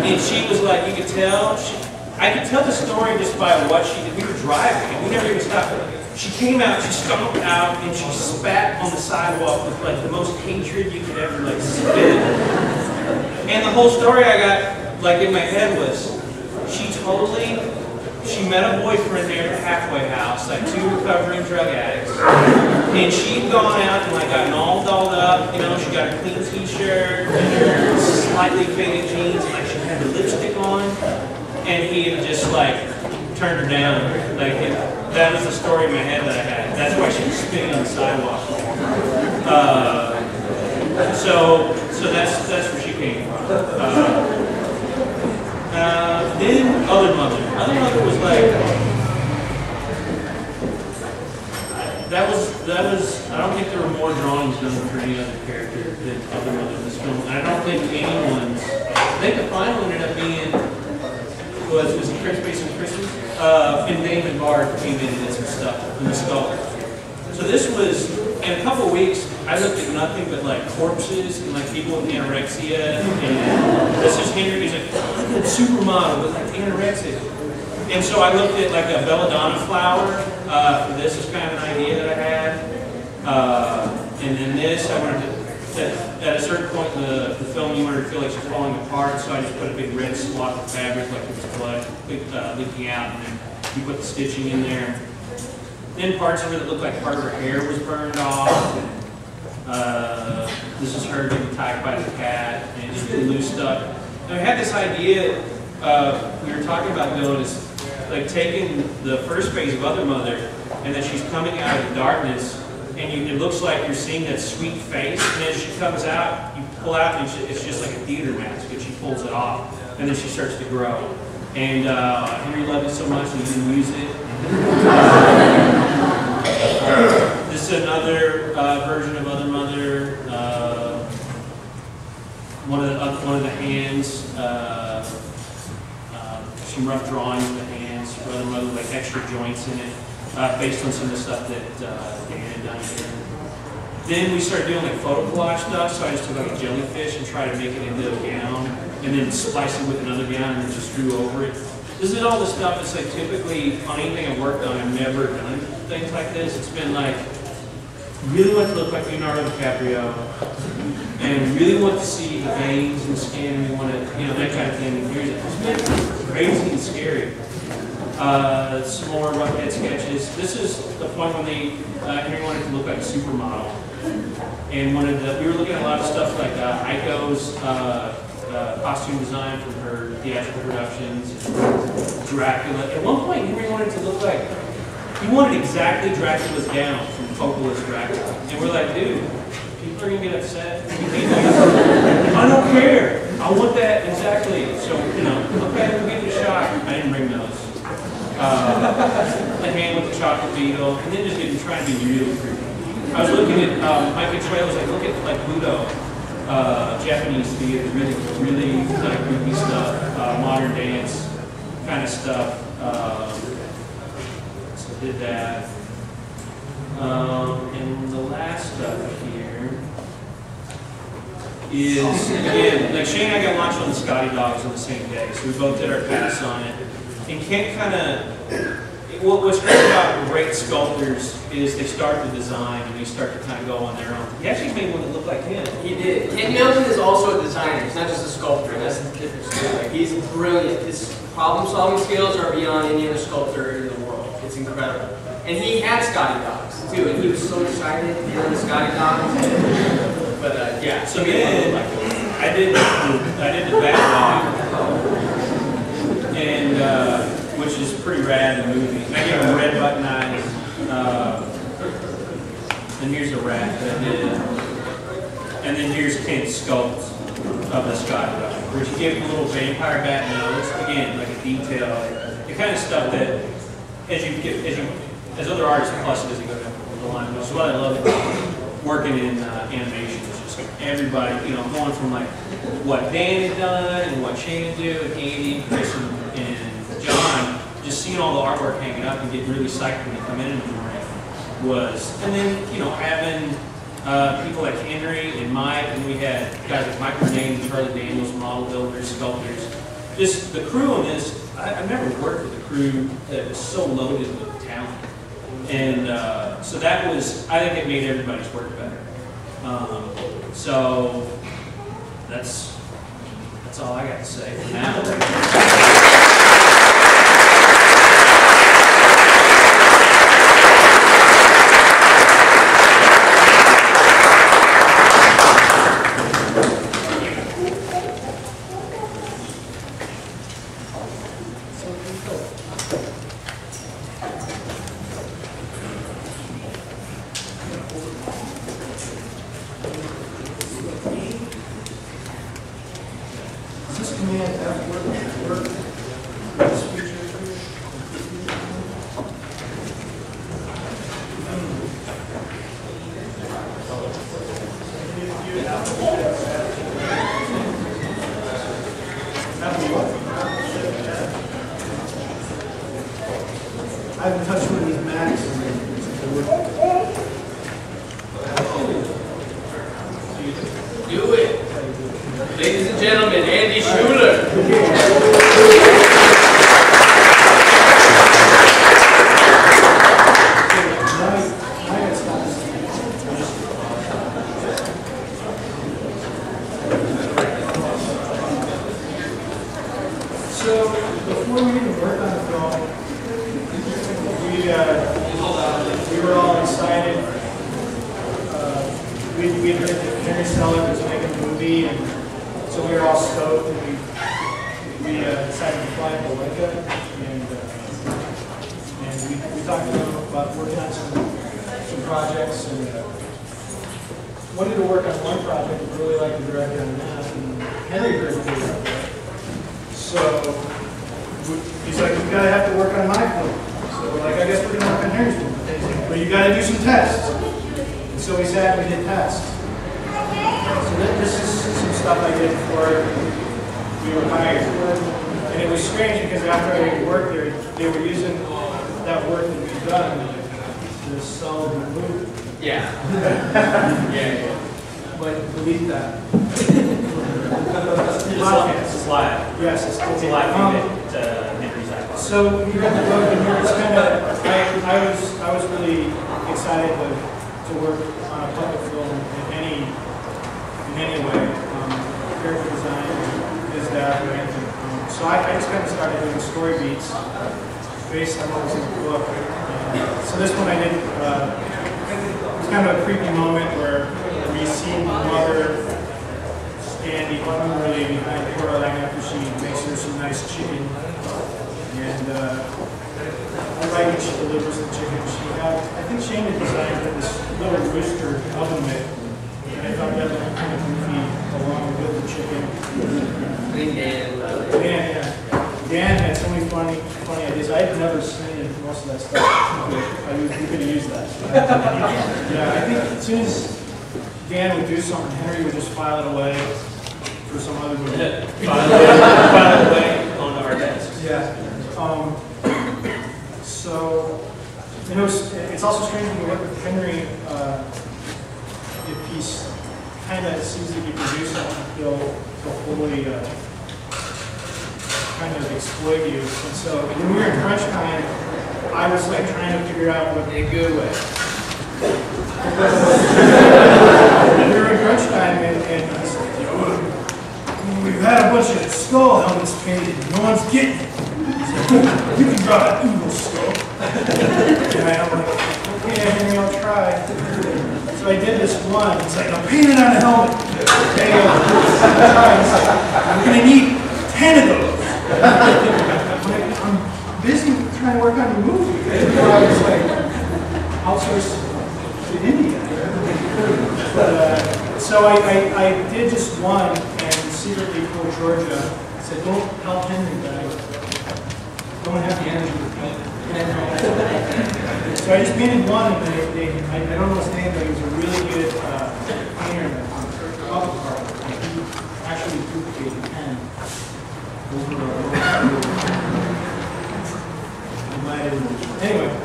And she was like, you could tell, I could tell the story just by what she did. We were driving, and we never even stopped. She came out, she stomped out, and she spat on the sidewalk with like the most hatred you could ever like spit. And the whole story I got like in my head was, she met a boyfriend there at the halfway house, like 2 recovering drug addicts. And she'd gone out and like gotten all dolled up, you know, she got a clean t-shirt and her slightly faded jeans, and like she had the lipstick on, and he had just like turned her down. Like that was the story in my head that I had. That's why she was spitting on the sidewalk. So that's where she came from. Then Other Mother. Other Mother was like, that was, I don't think there were more drawings done for any other character than Other Mother in this film. And I don't think anyone's, I think the final ended up being, was it Chris based on Christmas? And David Bard came in and did some stuff in the sculpture. So this was, in a couple of weeks, I looked at nothing but like corpses and like people with anorexia, and this is Henry, he's like, look at that supermodel with like anorexia. And so I looked at like a belladonna flower for this is kind of an idea that I had. And then this, I wanted to, at a certain point in the film, you wanted to feel like she's falling apart, so I just put a big red swath of fabric like there was blood leaking out, and then you put the stitching in there. Then parts of her that looked like part of her hair was burned off. This is her getting tied by the cat and just loose stuff. And we had this idea, we were talking about doing is like taking the first phase of Other Mother, and then she's coming out of the darkness, and it looks like you're seeing that sweet face, and as she comes out, you pull out, and it's just like a theater mask, and she pulls it off, and then she starts to grow. And Henry loved it so much, and he didn't use it. This is another version of Other Mother. One of the hands, some rough drawings of the hands for Other Mother, like extra joints in it, based on some of the stuff that Dan had done here. Then we started doing like photo collage stuff, so I just took like a jellyfish and tried to make it into a gown, and then splice it with another gown and then just drew over it. This is all the stuff that's like typically on anything I've worked on, I've never done things like this. It's been like, really want to look like Leonardo DiCaprio, and really want to see the veins and skin, and we want to, you know, that kind of thing. And it's been crazy and scary. Some more rough head sketches. This is the point when Henry wanted to look like a supermodel, and we were looking at a lot of stuff like Aiko's costume design from her theatrical productions, Dracula. At one point, Henry wanted to look like, he wanted exactly Dracula's gown from Coppola's Dracula. And we're like, dude, people are going to get upset. I don't care. I want that exactly. So, you know, okay, we'll give it a shot. I didn't bring those. The hand with the chocolate beetle, and then just trying to be really creepy. I was looking at, Mike Trail was like, look at like Budo. Japanese theater, really like creepy stuff, modern dance kind of stuff. So did that. And the last stuff here is, again, like Shane and I got launched on the Scotty Dogs on the same day, so we both did our pass on it. And Kent kind of, what's great about great sculptors is they start the design and they start to kind of go on their own. He actually made one that looked like him. He did. Kent Nelson is also a designer. He's not just a sculptor. That's the difference. Like, he's brilliant. His problem-solving skills are beyond any other sculptor in the world. It's incredible. And he had Scotty Dogs too, and he was so excited to hear the Scotty Dogs. But yeah. So then I did the back line, and which is pretty rad in the movie. I gave him red button eyes. And here's a rat that I did. And then here's Kent's sculpt of the Scotty Dog, where she gave him a little vampire bat nose. Again, like a detail, the kind of stuff that as other artists plus it as you go down the line. Which is what I love about working in animation. It's just like everybody, you know, going from like what Dan had done and what Shane had do, and Andy, Chris, and John, just seeing all the artwork hanging up and getting really psyched when they come in the morning was, and then, you know, having People like Henry and Mike, and we had guys like Mike Renee and Charlie Daniels, model builders, sculptors. Just the crew on this, I've never worked with a crew that was so loaded with talent. And so that was, I think it made everybody's work better. So that's all I got to say for now. I haven't touched one of these Macs. Do it. Ladies and gentlemen, Andy Schuhler. So, before we even worked on the film, we were all excited. We had heard that Henry Seller was making a movie, and so we were all stoked, and we decided to fly to Bolivia, and we talked to them about working on some projects, and wanted to work on one project, but really liked the director on that, and Henry heard the director. So he's like, you gotta have to work on my film. So we're like, I guess we're gonna work on Henry's film. But you gotta do some tests. And so we sat and we did tests. So this is some stuff I did before we were hired. And it was strange because after I worked there, they were using that work that we've done to sell the movie. Yeah. Yeah. But delete that. It's a slide. Yes, it's It's a live feed that Henry's iPod. So we read the book, and here it's kind of. I was really excited to work on a puppet film in any way, character design, biz dev, or anything. So I just kind of started doing story beats based on what was in the book. So this one I did. It was kind of a creepy moment where we see the mother standing hungrily behind Coraline after she makes her some nice chicken. And right when she delivers the chicken, I think Shannon designed this little rooster oven mitt. And I thought that looked kind of goofy along with the chicken. I think Dan had so many funny ideas. I had never seen most of that stuff. We could have used that. Yeah, I think as soon as Dan would do something, Henry would just file it away for some other movie. File it away on our desks. Yeah. So, you know, it's also strange when you work with Henry, if he's kind of sees that you produce something, he'll fully kind of exploit you. And so when we were in crunch time, I was like trying to figure out what in a good way. we were in crunch time, and I said, we've had a bunch of skull helmets painted, no one's getting it. You can draw that evil skull. And I'm like, okay, Henry, I'll try. So I did this one. It's like, I'm painting on a helmet. Okay, I'm going to need 10 of those. I'm busy trying to work on the movie. So I was like, outsource to India. So I did just one and secretly told Georgia, I said, don't help Henry, but I don't have the energy to paint. So I just painted one, and I don't know his name, but he was a really good painter in the cover part. He actually duplicated the pen over. Anyway.